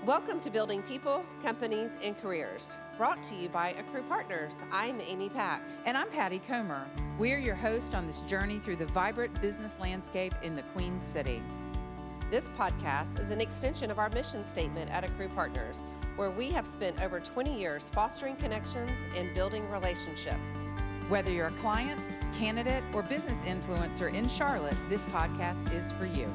Welcome to Building People, Companies, and Careers, brought to you by AccruePartners. I'm Amy Pack. And I'm Patty Comer. We're your host on this journey through the vibrant business landscape in the Queen City. This podcast is an extension of our mission statement at AccruePartners, where we have spent over 20 years fostering connections and building relationships. Whether you're a client, candidate, or business influencer in Charlotte, this podcast is for you.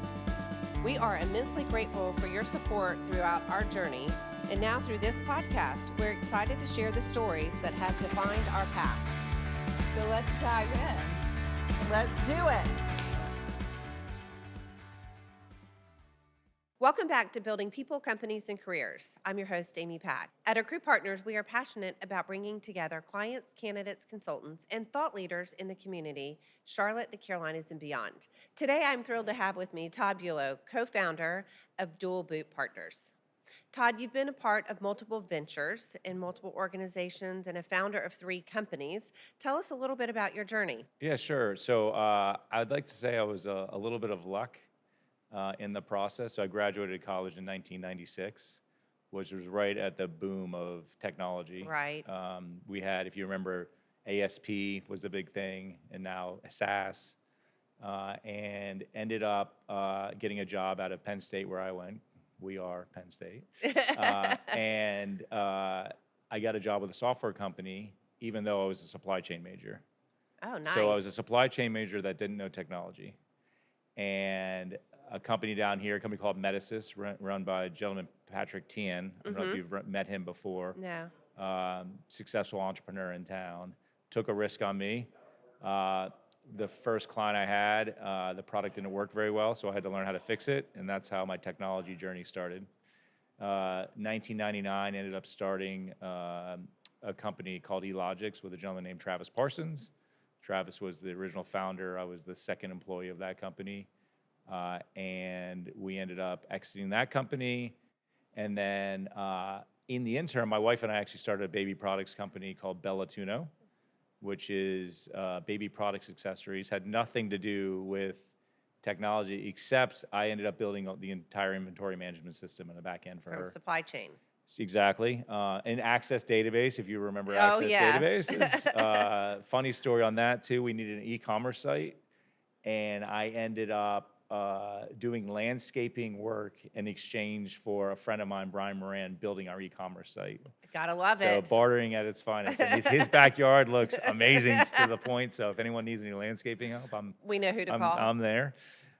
We are immensely grateful for your support throughout our journey, and now through this podcast, we're excited to share the stories that have defined our path. So let's dive in. Let's do it. Welcome back to Building People, Companies, and Careers. I'm your host, Amy Pack. At AccruePartners, we are passionate about bringing together clients, candidates, consultants, and thought leaders in the community, Charlotte, the Carolinas, and beyond. Today, I'm thrilled to have with me Todd Buelow, co-founder of Dualboot Partners. Todd, you've been a part of multiple ventures in multiple organizations and a founder of 3 companies. Tell us a little bit about your journey. Yeah, sure. So I'd like to say I was a little bit of luck in the process. So I graduated college in 1996, which was right at the boom of technology. Right. We had, if you remember, ASP was a big thing, and now SaaS, and ended up getting a job out of Penn State, where I went. We are Penn State. And I got a job with a software company, even though I was a supply chain major. Oh, nice. So I was a supply chain major that didn't know technology. And a company down here, a company called Medisys, run by a gentleman, Patrick Tian. I don't know if you've met him before. No. Successful entrepreneur in town. Took a risk on me. The first client I had, the product didn't work very well, so I had to learn how to fix it, and that's how my technology journey started. 1999, ended up starting a company called eLogix with a gentleman named Travis Parsons. Travis was the original founder. I was the second employee of that company. And we ended up exiting that company. And then in the interim, my wife and I actually started a baby products company called Bella Tuno, which is baby products accessories. Had nothing to do with technology, except I ended up building the entire inventory management system in the back end for her. Supply chain. Exactly. An Access database, if you remember Oh, Access yes. databases. Funny story on that, too. We needed an e-commerce site, and I ended up doing landscaping work in exchange for a friend of mine, Brian Moran, building our e-commerce site. Gotta love So it. bartering at its finest. And his backyard looks amazing to the point, so if anyone needs any landscaping help, We know who to call. I'm there.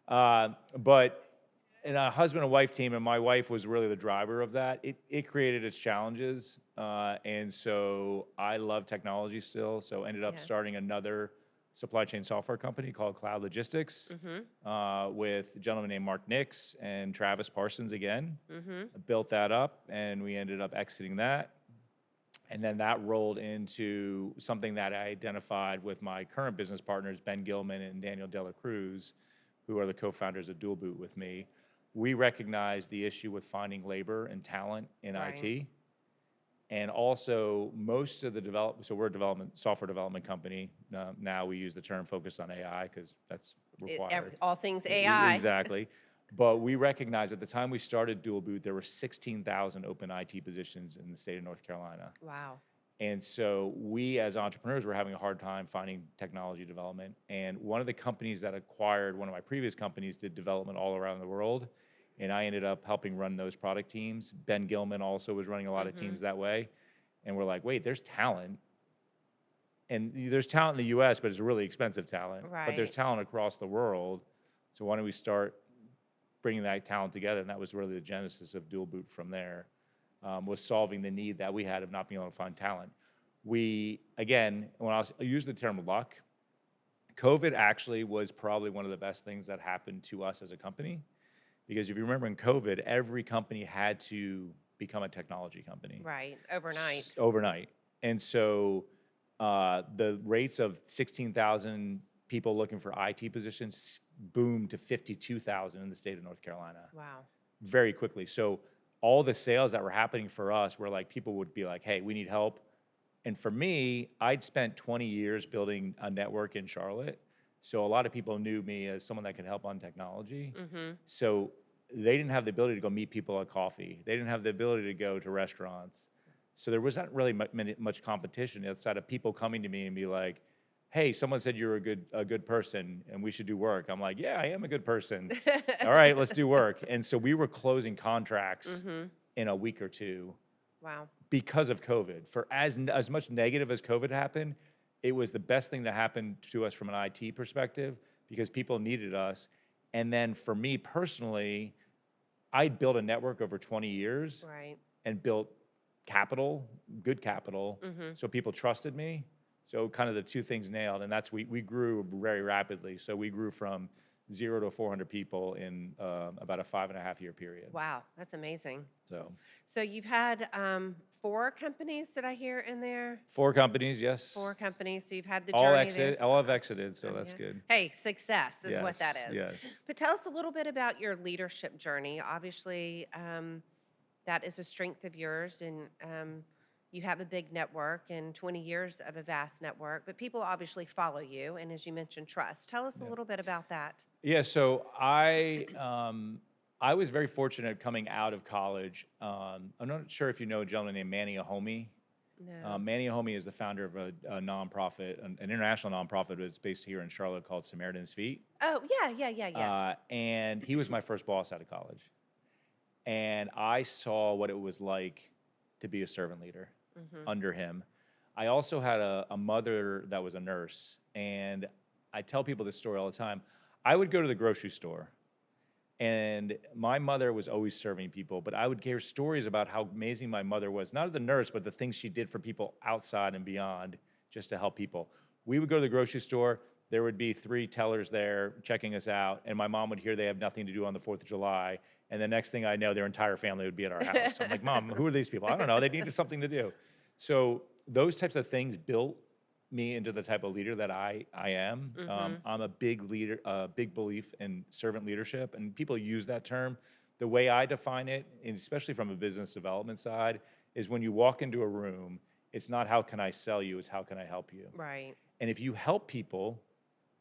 But in a husband and wife team, and my wife was really the driver of that, it created its challenges. And so I love technology still, so ended up starting another supply chain software company called Cloud Logistics with a gentleman named Mark Nix and Travis Parsons again. Built that up, and we ended up exiting that. And then that rolled into something that I identified with my current business partners, Ben Gilman and Daniel Dela Cruz, who are the co-founders of Dualboot with me. We recognized the issue with finding labor and talent in IT. And also most of the so we're a software development company. Now we use the term focused on AI because that's required. All things AI. Exactly. But we recognized at the time we started Dualboot, there were 16,000 open IT positions in the state of North Carolina. Wow. And so we as entrepreneurs were having a hard time finding technology development. And one of the companies that acquired one of my previous companies did development all around the world. And I ended up helping run those product teams. Ben Gilman also was running a lot of teams that way. And we're like, wait, there's talent. And there's talent in the US, but it's really expensive talent. Right. But there's talent across the world. So why don't we start bringing that talent together? And that was really the genesis of Dualboot from there, was solving the need that we had of not being able to find talent. We, again, when I use the term luck, COVID actually was probably one of the best things that happened to us as a company. Because if you remember in COVID, every company had to become a technology company. Right, overnight. Overnight. And so the rates of 16,000 people looking for IT positions boomed to 52,000 in the state of North Carolina. Wow. Very quickly. So all the sales that were happening for us were like, people would be like, hey, we need help. And for me, I'd spent 20 years building a network in Charlotte. So a lot of people knew me as someone that could help on technology. So they didn't have the ability to go meet people at coffee. They didn't have the ability to go to restaurants. So there wasn't really much competition outside of people coming to me and be like, hey, someone said you're a good person and we should do work. I'm like, yeah, I am a good person. All right, let's do work. And so we were closing contracts in a week or two Wow. because of COVID. For as much negative as COVID happened, it was the best thing that happened to us from an IT perspective because people needed us. And then for me personally, I built a network over 20 years Right. and built capital, good capital, so people trusted me. So kind of the two things nailed, and that's we grew very rapidly. So we grew from 0 to 400 people in about a 5.5-year period. Wow, that's amazing. So So you've had 4 companies, did I hear in there? 4 companies, yes. 4 companies. So you've had the All journey there. all have exited, so that's Yeah. good. Hey, success is what that is. Yes. But tell us a little bit about your leadership journey. Obviously, that is a strength of yours, and you have a big network and 20 years of a vast network, but people obviously follow you, and as you mentioned, trust. Tell us a little bit about that. Yeah, so I was very fortunate coming out of college. I'm not sure if you know a gentleman named Manny Ahomey. No. Manny Ahomey is the founder of a nonprofit, an international nonprofit, but it's based here in Charlotte called Samaritan's Feet. Oh, yeah. And he was my first boss out of college. And I saw what it was like to be a servant leader under him. I also had a mother that was a nurse. And I tell people this story all the time. I would go to the grocery store, and my mother was always serving people, but I would hear stories about how amazing my mother was, not as the nurse, but the things she did for people outside and beyond just to help people. We would go to the grocery store. There would be 3 tellers there checking us out, and my mom would hear they have nothing to do on the 4th of July, and the next thing I know, their entire family would be at our house. I'm like, Mom, who are these people? I don't know. They needed something to do. So those types of things built me into the type of leader that I am. I'm a big leader, big belief in servant leadership, and people use that term. The way I define it, and especially from a business development side, is when you walk into a room, it's not how can I sell you, it's how can I help you. Right. And if you help people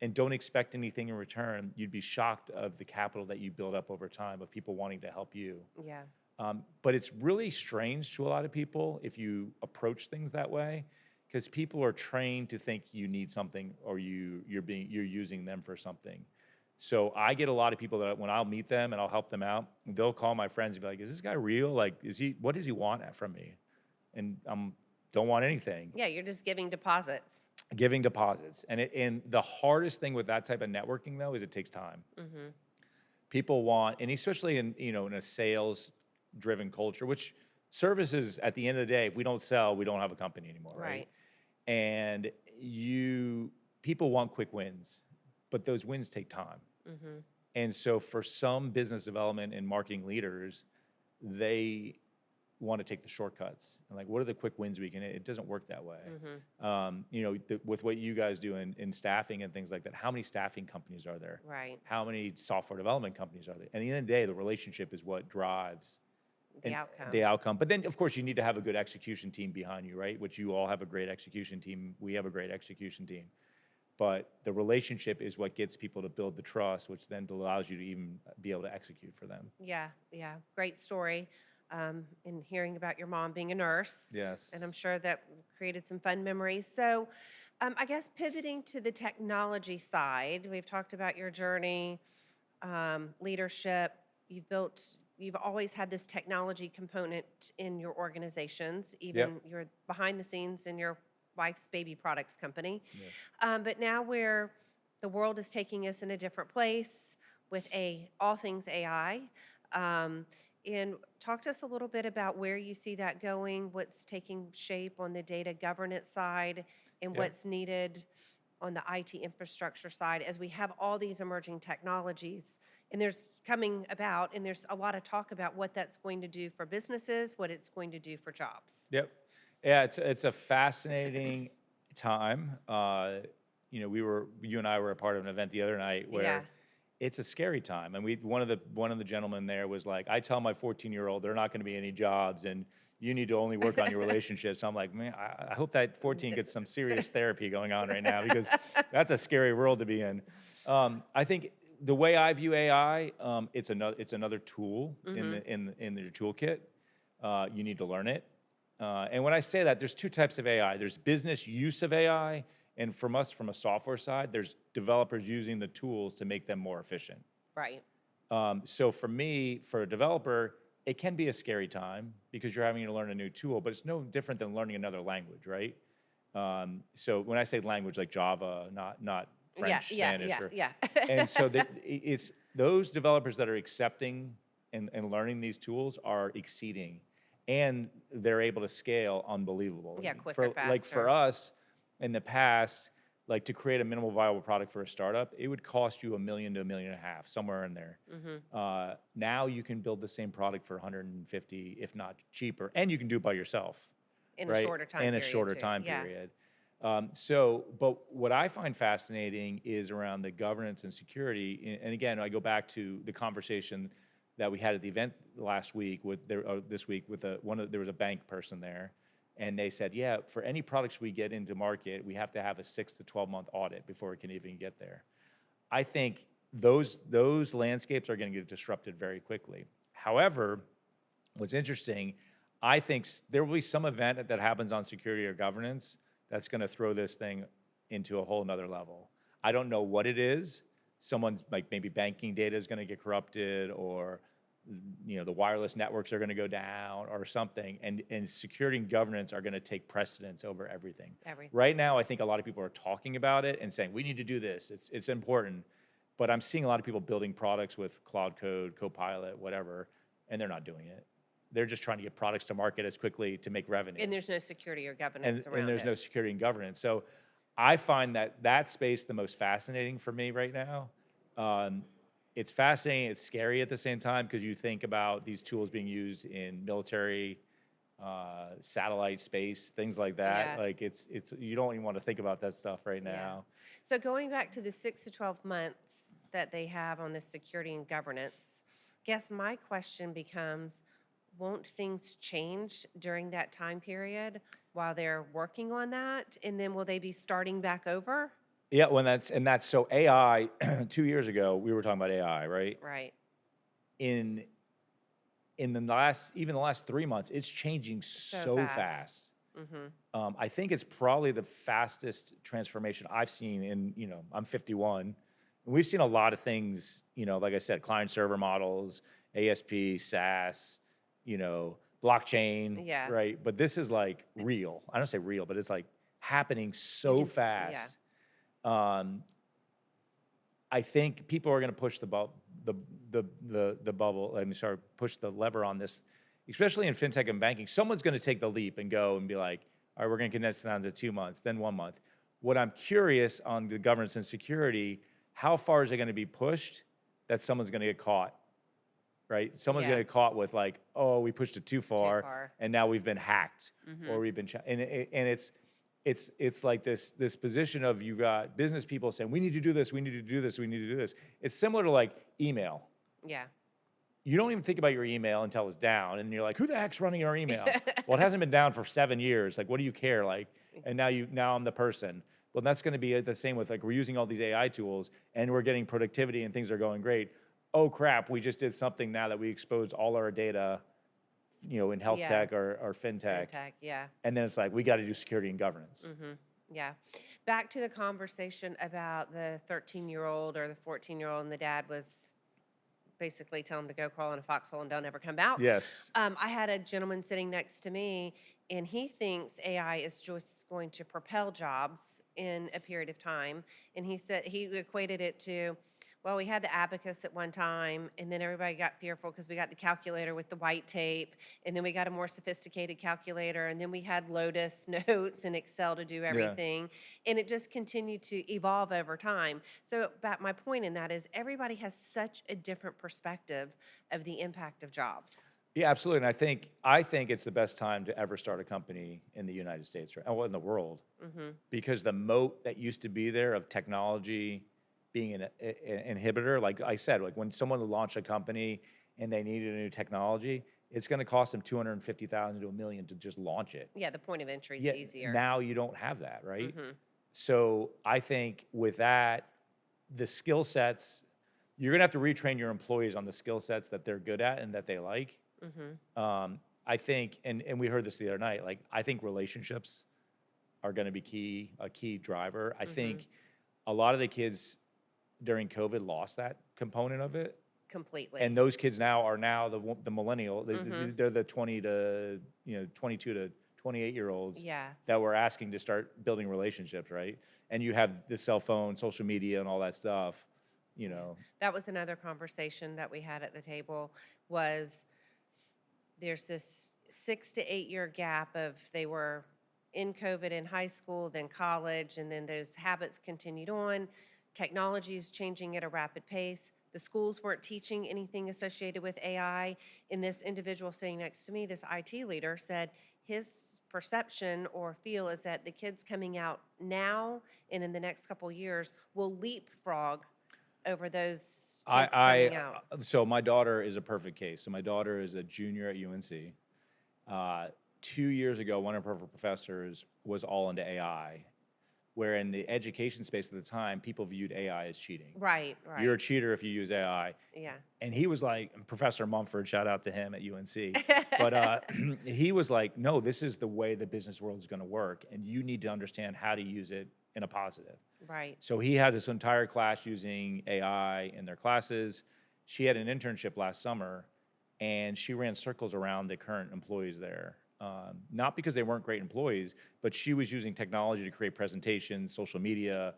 and don't expect anything in return, you'd be shocked of the capital that you build up over time of people wanting to help you. Yeah. But it's really strange to a lot of people if you approach things that way, because people are trained to think you need something or you're using them for something. So I get a lot of people that when I'll meet them and I'll help them out, they'll call my friends and be like, "Is this guy real? Like, what does he want from me?" And don't want anything. Yeah, you're just giving deposits. Giving deposits, and the hardest thing with that type of networking though is it takes time. People want, and especially in a sales-driven culture, which services at the end of the day, if we don't sell, we don't have a company anymore, right? And people want quick wins, but those wins take time. And so for some business development and marketing leaders, they want to take the shortcuts and like, what are the quick wins we can? It doesn't work that way. With what you guys do in staffing and things like that, how many staffing companies are there? Right. How many software development companies are there? And at the end of the day, the relationship is what drives The outcome. But then, of course, you need to have a good execution team behind you, right? Which you all have a great execution team. We have a great execution team. But the relationship is what gets people to build the trust, which then allows you to even be able to execute for them. Yeah. Great story. And hearing about your mom being a nurse. Yes. And I'm sure that created some fun memories. So I guess pivoting to the technology side, we've talked about your journey, leadership. You've always had this technology component in your organizations, even you're behind the scenes in your wife's baby products company. But now the world is taking us in a different place with all things AI. And talk to us a little bit about where you see that going, what's taking shape on the data governance side, and what's needed on the IT infrastructure side as we have all these emerging technologies. And there's coming about, and there's a lot of talk about what that's going to do for businesses, what it's going to do for jobs. Yep. Yeah, it's a fascinating time. You and I were a part of an event the other night where it's a scary time. And one of the gentlemen there was like, I tell my 14-year-old there are not going to be any jobs and you need to only work on your relationships. I'm like, man, I hope that 14 gets some serious therapy going on right now because that's a scary world to be in. I think the way I view AI, it's another tool in your toolkit. You need to learn it. And when I say that, there's two types of AI. There's business use of AI, and from a software side, there's developers using the tools to make them more efficient. Right. So for me, for a developer, it can be a scary time because you're having to learn a new tool, but it's no different than learning another language, right? So when I say language, like Java, not French, Spanish, Yeah. and so it's those developers that are accepting and learning these tools are exceeding, and they're able to scale unbelievable. Yeah, quicker, Like for faster. us, in the past, like to create a minimal viable product for a startup, it would cost you $1 million to $1.5 million, somewhere in there. Now you can build the same product for 150, if not cheaper, and you can do it by yourself. In Right? a shorter time In period. a shorter too. time Yeah. period. But what I find fascinating is around the governance and security. And again, I go back to the conversation that we had at the event last week this week with there was a bank person there, and they said, yeah, for any products we get into market, we have to have a 6 to 12-month audit before we can even get there. I think those landscapes are going to get disrupted very quickly. However, what's interesting, I think there will be some event that happens on security or governance that's going to throw this thing into a whole nother level. I don't know what it is. Someone's like maybe banking data is going to get corrupted, or the wireless networks are going to go down or something, and security and governance are going to take precedence over everything. Right now, I think a lot of people are talking about it and saying we need to do this. It's important, but I'm seeing a lot of people building products with Cloud Code, Copilot, whatever, and they're not doing it. They're just trying to get products to market as quickly to make revenue. And there's no security or governance around it. And there's no security and governance. So I find that space the most fascinating for me right now. It's fascinating, it's scary at the same time, because you think about these tools being used in military, satellite space, things like that. Yeah. Like it's you don't even want to think about that stuff right Yeah. now. So going back to the 6 to 12 months that they have on this security and governance, guess my question becomes, won't things change during that time period while they're working on that? And then will they be starting back over? Yeah, that's so AI. 2 years ago, we were talking about AI, right? Right. In the last 3 months, it's changing so fast. I think it's probably the fastest transformation I've seen I'm 51. And we've seen a lot of things, like I said, client server models, ASP, SaaS, blockchain, Yeah. right? But this is like real. I don't say real, but it's like happening so fast. I think people are going to push the bubble. Push the lever on this, especially in fintech and banking. Someone's going to take the leap and go and be like, all right, we're going to condense it down to 2 months, then 1 month. What I'm curious on the governance and security, how far is it going to be pushed that someone's going to get caught, right? Someone's going to get caught with like, oh, we pushed it too far. And now we've been hacked, or we've been, it's like this position of, you got business people saying, we need to do this, we need to do this, we need to do this. It's similar to like email. Yeah. You don't even think about your email until it's down, and you're like, who the heck's running our email? Well, it hasn't been down for 7 years. Like, what do you care? Like, and now I'm the person. Well, that's going to be the same with, like, we're using all these AI tools and we're getting productivity and things are going great. Oh crap, we just did something now that we exposed all our data, in health tech or fintech. Yeah. And then it's like, we got to do security and governance. Yeah. Back to the conversation about the 13-year-old or the 14-year-old, and the dad was basically telling him to go crawl in a foxhole and don't ever come out. Yes. I had a gentleman sitting next to me, and he thinks AI is just going to propel jobs in a period of time. And he said he equated it to, well, we had the abacus at one time, and then everybody got fearful because we got the calculator with the white tape, and then we got a more sophisticated calculator, and then we had Lotus Notes and Excel to do everything, and it just continued to evolve over time. So my point in that is everybody has such a different perspective of the impact of jobs. Yeah, absolutely. And I think it's the best time to ever start a company in the United States, right? Well, in the world, because the moat that used to be there of technology being an inhibitor, like I said, like when someone will launch a company and they needed a new technology, it's going to cost them $250,000 to $1 million to just launch it. Yeah, the point of entry is easier. Now you don't have that, right? So I think with that, the skill sets you're going to have to retrain your employees on the skill sets that they're good at and that they like. I think, and we heard this the other night, like, I think relationships are going to be a key driver. I think a lot of the kids during COVID lost that component of it. Completely. And those kids now are the millennial. They're the 22 to 28-year-olds Yeah. that were asking to start building relationships, right? And you have the cell phone, social media, and all that stuff, you know. That was another conversation that we had at the table, was there's this 6 to 8 year gap of they were in COVID in high school, then college, and then those habits continued on. Technology is changing at a rapid pace. The schools weren't teaching anything associated with AI. And this individual sitting next to me, this IT leader, said his perception or feel is that the kids coming out now and in the next couple years will leapfrog over those kids coming out. So my daughter is a perfect case. So my daughter is a junior at UNC. 2 years ago, one of her professors was all into AI, where in the education space at the time, people viewed AI as cheating. Right. You're a cheater if you use AI. Yeah. And he was like, Professor Mumford, shout out to him at UNC. But he was like, no, this is the way the business world is going to work, and you need to understand how to use it in a positive. Right. So he had this entire class using AI in their classes. She had an internship last summer, and she ran circles around the current employees there. Not because they weren't great employees, but she was using technology to create presentations, social media,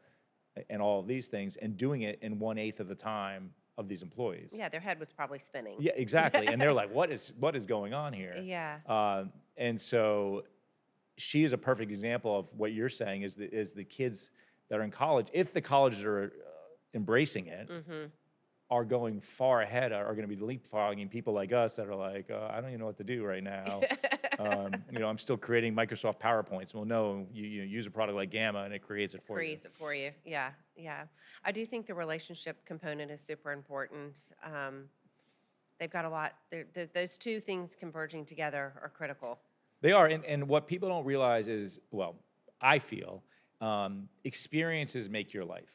and all of these things, and doing it in 1/8 of the time of these employees. Yeah, their head was probably spinning. Yeah, exactly. And they're like, what is going on here? Yeah. And so she is a perfect example of what you're saying is the kids that are in college, if the colleges are embracing it, are going far ahead, are going to be leapfrogging people like us that are like, I don't even know what to do right now. I'm still creating Microsoft PowerPoints. Well, no, you use a product like Gamma and it creates it for you. Creates it for you. Yeah. Yeah. I do think the relationship component is super important. They've got a lot. Those two things converging together are critical. They are. And what people don't realize is, well, I feel experiences make your life.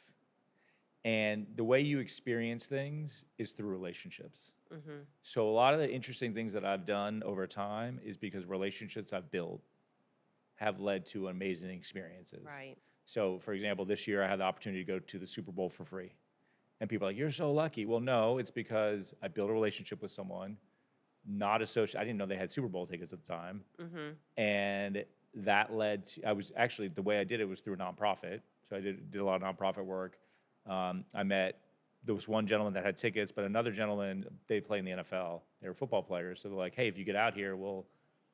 And the way you experience things is through relationships. So a lot of the interesting things that I've done over time is because relationships I've built have led to amazing experiences. Right. So, for example, this year I had the opportunity to go to the Super Bowl for free. And people are like, you're so lucky. Well, no, it's because I built a relationship with someone, not associated. I didn't know they had Super Bowl tickets at the time. And that led to, the way I did it was through a nonprofit. So I did a lot of nonprofit work. There was one gentleman that had tickets, but another gentleman, they play in the NFL. They were football players. So they're like, hey, if you get out here, we'll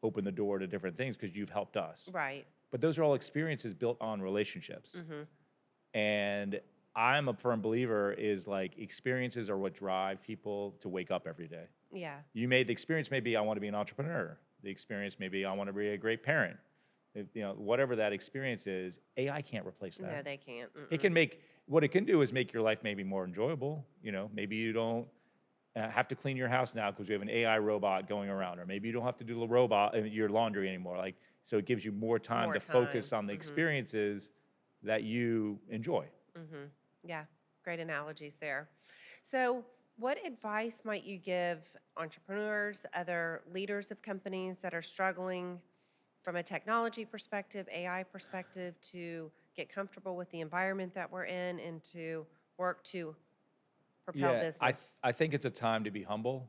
open the door to different things because you've helped us. Right. But those are all experiences built on relationships. And I'm a firm believer is like experiences are what drive people to wake up every day. Yeah. The experience may be I want to be an entrepreneur. The experience may be I want to be a great parent. Whatever that experience is, AI can't replace that. No, they can't. What it can do is make your life maybe more enjoyable. Maybe you don't have to clean your house now because we have an AI robot going around, or maybe you don't have to do your laundry anymore. So it gives you more time to focus on the experiences that you enjoy. Yeah, great analogies there. So what advice might you give entrepreneurs, other leaders of companies that are struggling from a technology perspective, AI perspective, to get comfortable with the environment that we're in and to work to propel business? I think it's a time to be humble.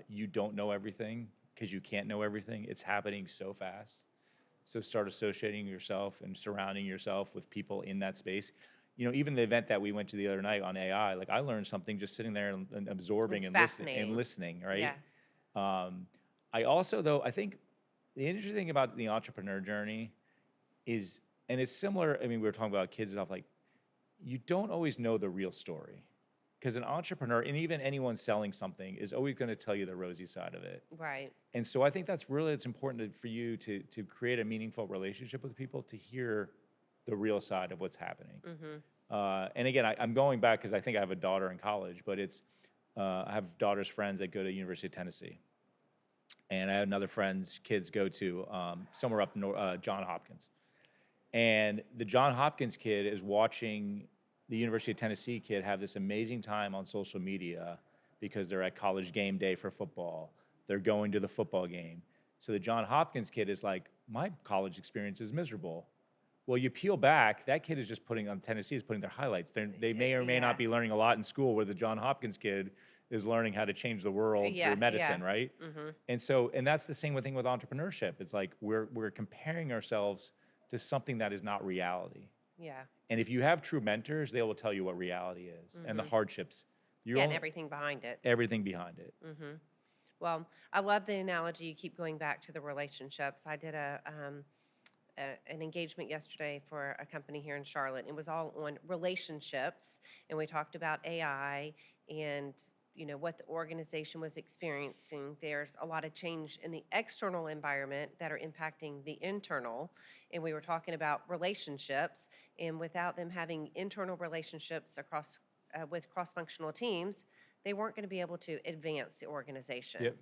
You don't know everything because you can't know everything. It's happening so fast. So start associating yourself and surrounding yourself with people in that space. Even the event that we went to the other night on AI, like I learned something just sitting there and absorbing and listening, right? Yeah. I also, though, I think the interesting thing about the entrepreneur journey is, and it's similar, we were talking about kids and stuff, like you don't always know the real story. Because an entrepreneur, and even anyone selling something, is always going to tell you the rosy side of it. Right. And so I think it's important for you to create a meaningful relationship with people, to hear the real side of what's happening. And again, I'm going back because I think I have a daughter in college, but I have daughter's friends that go to University of Tennessee. And I have another friend's kids go to somewhere up north, John Hopkins. And the John Hopkins kid is watching the University of Tennessee kid have this amazing time on social media because they're at college game day for football. They're going to the football game. So the John Hopkins kid is like, my college experience is miserable. Well, you peel back, that kid is just Tennessee is putting their highlights. They may or may not be learning a lot in school, where the John Hopkins kid is learning how to change the world through medicine, right? And that's the same thing with entrepreneurship. It's like we're comparing ourselves to something that is not reality. Yeah. And if you have true mentors, they will tell you what reality is and the hardships. And everything behind it. Everything behind it. Well, I love the analogy. You keep going back to the relationships. I did an engagement yesterday for a company here in Charlotte. It was all on relationships, and we talked about AI and what the organization was experiencing. There's a lot of change in the external environment that are impacting the internal, and we were talking about relationships, and without them having internal relationships across with cross-functional teams, they weren't going to be able to advance the organization. Yep.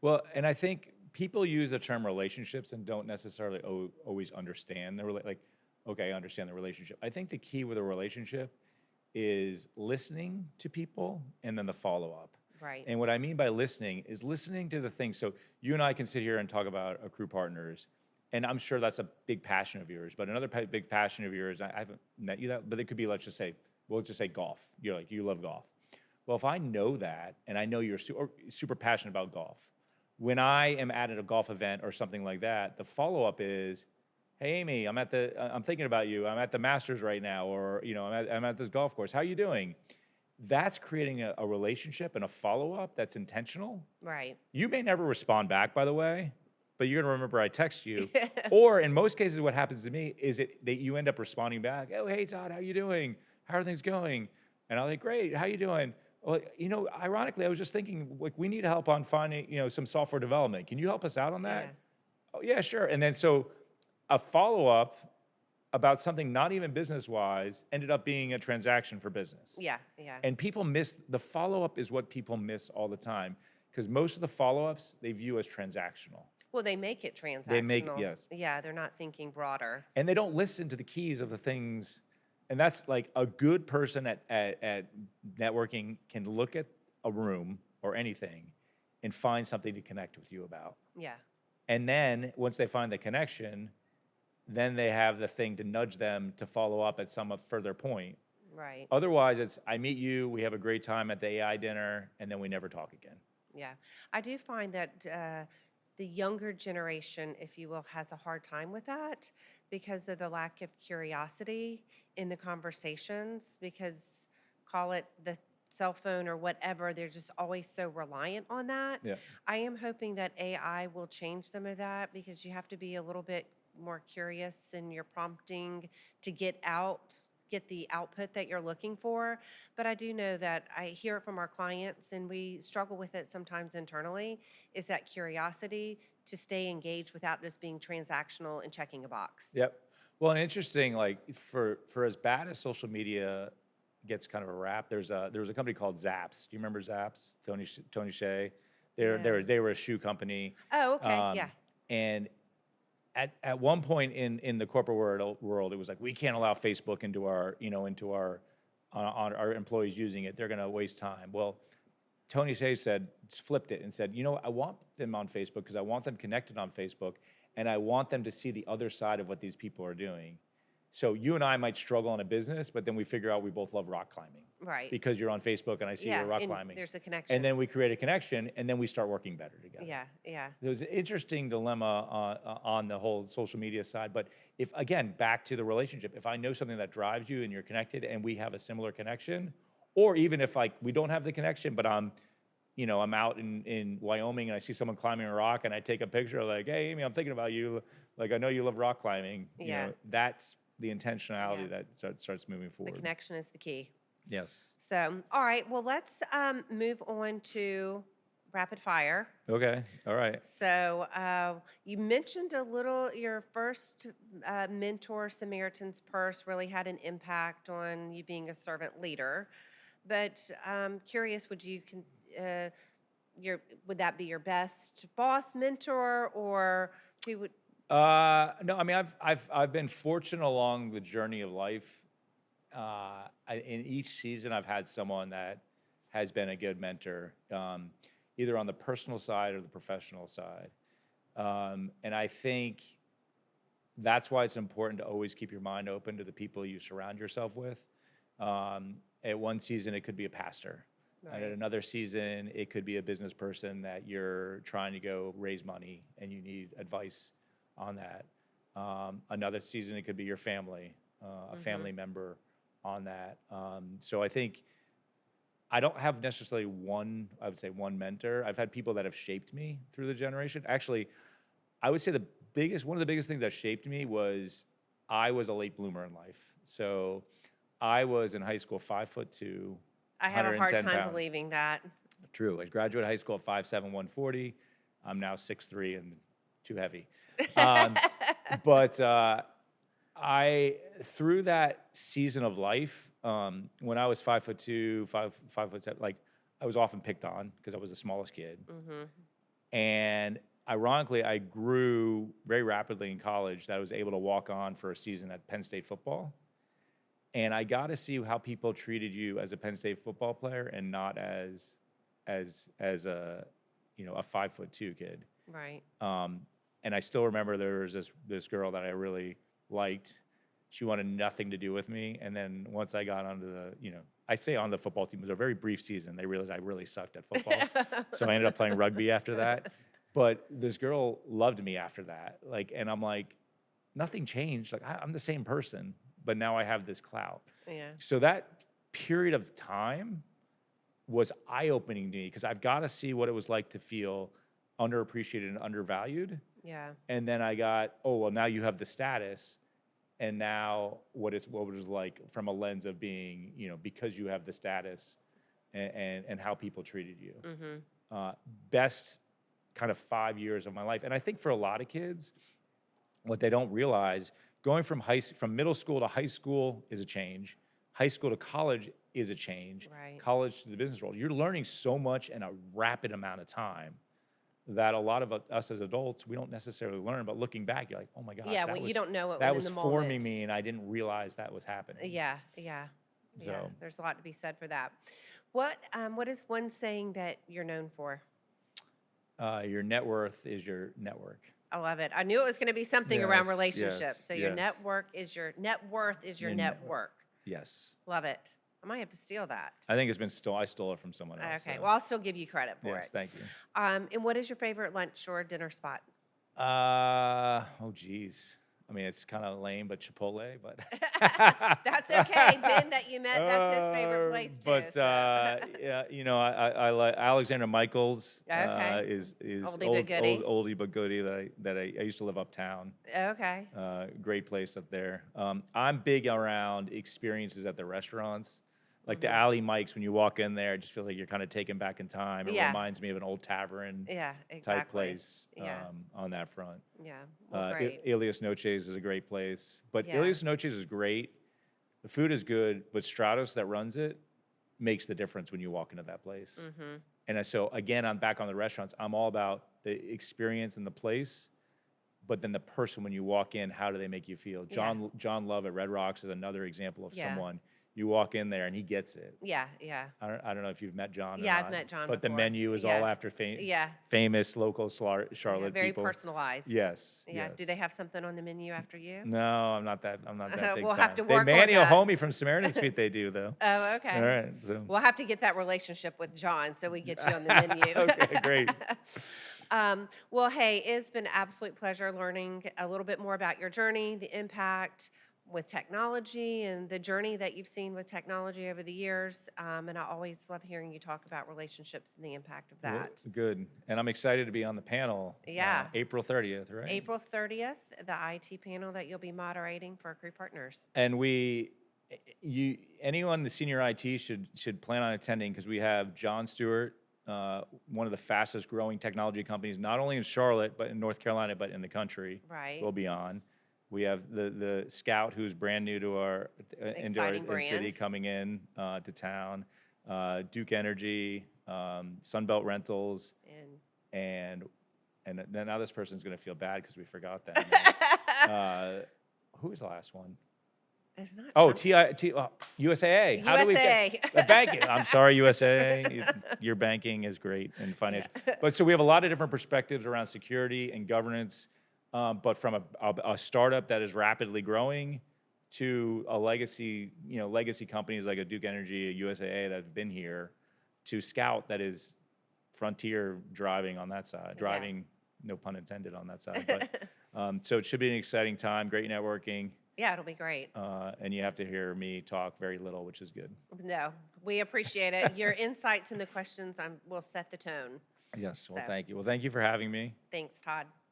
Well, and I think people use the term relationships and don't necessarily always understand okay, I understand the relationship. I think the key with a relationship is listening to people and then the follow-up. Right. And what I mean by listening is listening to the things. So you and I can sit here and talk about AccruePartners, and I'm sure that's a big passion of yours. But another big passion of yours, I haven't met you that, but it could be, we'll just say golf. You love golf. Well, if I know that, and I know you're super passionate about golf, when I am at a golf event or something like that, the follow-up is, hey, Amy, I'm thinking about you. I'm at the Masters right now, or I'm at this golf course. How are you doing? That's creating a relationship and a follow-up that's intentional. Right. You may never respond back, by the way, but you're gonna remember I text you. Or in most cases, what happens to me is that you end up responding back. Oh, hey, Todd, how you doing? How are things going? And I'm like, great, how you doing? Well, ironically, I was just thinking, we need help on finding, some software development. Can you help us out on that? Yeah. Oh, yeah, sure. And then so a follow-up about something not even business-wise ended up being a transaction for business. Yeah. And people the follow-up is what people miss all the time, because most of the follow-ups they view as transactional. Well, they make it transactional. Yes. Yeah, they're not thinking broader. And they don't listen to the keys of the things. And that's like a good person at networking can look at a room or anything and find something to connect with you about. Yeah. And then once they find the connection, then they have the thing to nudge them to follow up at some further point. Right. Otherwise, it's I meet you, we have a great time at the AI dinner, and then we never talk again. Yeah. I do find that the younger generation, if you will, has a hard time with that because of the lack of curiosity in the conversations, because call it the cell phone or whatever, they're just always so reliant on that. Yeah. I am hoping that AI will change some of that, because you have to be a little bit more curious in your prompting to get the output that you're looking for. But I do know that I hear it from our clients, and we struggle with it sometimes internally, is that curiosity to stay engaged without just being transactional and checking a box. Yep. Well, and interesting, like for as bad as social media gets kind of a rap, there was a company called Zaps. Do you remember Zaps? Tony Hsieh. They were a shoe company. Oh, okay. Yeah. And at one point in the corporate world, it was like, we can't allow Facebook into our employees using it. They're going to waste time. Well, Tony Hsieh flipped it and said, I want them on Facebook because I want them connected on Facebook, and I want them to see the other side of what these people are doing. So you and I might struggle in a business, but then we figure out we both love rock climbing. Right. Because you're on Facebook and I see you're rock and climbing. there's a connection. And then we create a connection, and then we start working better together. Yeah. There's an interesting dilemma on the whole social media side. But if, again, back to the relationship, if I know something that drives you and you're connected and we have a similar connection, or even if we don't have the connection, but I'm out in Wyoming and I see someone climbing a rock and I take a picture like, hey, Amy, I'm thinking about you. Like, I know you love rock climbing. That's the intentionality that starts moving forward. The connection is the key. Yes. So, all right. Well, let's move on to rapid fire. Okay. All right. So, you mentioned a little, your first mentor, Samaritan's Purse, really had an impact on you being a servant leader. But I'm curious, would that be your best boss mentor, or who would? No, I mean, I've been fortunate along the journey of life in each season, I've had someone that has been a good mentor, either on the personal side or the professional side. And I think that's why it's important to always keep your mind open to the people you surround yourself with. At one season, it could be a pastor. And at another season, it could be a business person that you're trying to go raise money and you need advice on that. Another season, it could be your family, a family member on that. So I think I don't have necessarily I would say one mentor. I've had people that have shaped me through the generation. Actually, I would say one of the biggest things that shaped me was I was a late bloomer in life. So I was in high school 5'2". I have a hard 110 time pounds. believing that. True. I graduated high school at 5'7", 140. I'm now 6'3" and too heavy. But through that season of life, when I was 5'2", 5'7", like I was often picked on because I was the smallest kid. And ironically, I grew very rapidly in college that I was able to walk on for a season at Penn State football. And I got to see how people treated you as a Penn State football player and not as a, a 5'2" kid. Right. And I still remember there was this girl that I really liked. She wanted nothing to do with me. And then once I got onto I stayed on the football team. It was a very brief season. They realized I really sucked at football. So I ended up playing rugby after that. But this girl loved me after that. And I'm like, nothing changed. Like I'm the same person, but now I have this clout. Yeah. So that period of time was eye-opening to me because I've got to see what it was like to feel underappreciated and undervalued. Yeah. And then I got, now you have the status. And now what it was like from a lens of being, because you have the status and how people treated you. Best kind of 5 years of my life. And I think for a lot of kids, what they don't realize, going from middle school to high school is a change. High school to college is a change. Right. College to the business world. You're learning so much in a rapid amount of time that a lot of us as adults, we don't necessarily learn. But looking back, you're like, oh my gosh, Yeah, you don't know it that in was the forming moment. me, and I didn't realize that was happening. Yeah. So There's a lot to be said for that. What is one saying that you're known for? Your net worth is your network. I love it. I knew it was going to be something around Yes, relationships. yes, So your yes. net worth is your Your network. Yes. Love it. I might have to steal that. I think it's been I stole it from someone else. Okay. So. Well, I'll still give you credit for Yes, it. thank you. And what is your favorite lunch or dinner spot? Geez. I mean, it's kind of lame, but Chipotle, but. That's okay. Ben that you met, that's his favorite place too. But, yeah, I like Alexander Michaels. Okay. Is Oldie but goodie. oldie but goodie that I used to live uptown. Okay. Great place up there. I'm big around experiences at the restaurants. Like the Alley Mike's, when you walk in there, it just feels like you're kind of taken back in time. It reminds me of an old tavern type place on that front. Yeah, well, great. Ilias Noches is a great place. But Yeah. Ilias Noches is great. The food is good, but Stratos that runs it makes the difference when you walk into that place. And so, again, I'm back on the restaurants. I'm all about the experience and the place, but then the person when you walk in, how do they make you feel? John Love at Red Rocks is another example of someone. You walk in there and he gets it. Yeah. I don't know if you've met John. Yeah, or I've not, met John But the before. menu is all after famous local Charlotte Very people. personalized. Yes. Yeah. Yes. Do they have something on the menu after you? No, I'm not that big We'll time. have to work on They Manny that. Homie from Samaritan Street, they do though. Oh, okay. All right. So. We'll have to get that relationship with John so we get you on the menu. Okay, great. Well, hey, it's been an absolute pleasure learning a little bit more about your journey, the impact with technology, and the journey that you've seen with technology over the years. And I always love hearing you talk about relationships and the impact of that. Good. And I'm excited to be on the panel. Yeah. April 30th, right? April 30th, the IT panel that you'll be moderating for AccruePartners. And anyone in the senior IT should plan on attending because we have John Stewart, one of the fastest growing technology companies, not only in Charlotte, but in North Carolina, but in the country. Right. Will be on. We have the Scout, who's brand new to our Exciting city, brand. coming in to town. Duke Energy, Sunbelt Rentals, and then now this person's going to feel bad because we forgot that. Who was the last one? It's not. Oh, USAA. How do we USAA. get the banking? I'm sorry, USAA. Your banking is great and financial. But so we have a lot of different perspectives around security and governance, but from a startup that is rapidly growing to a legacy companies like a Duke Energy, a USAA that have been here, to Scout that is frontier driving on that side, driving, no pun intended on that side. But so it should be an exciting time, great networking. Yeah, it'll be great. And you have to hear me talk very little, which is good. No, we appreciate it. Your insights and the questions will set the tone. Yes, well, So. thank you. Well, thank you for having me. Thanks, Todd.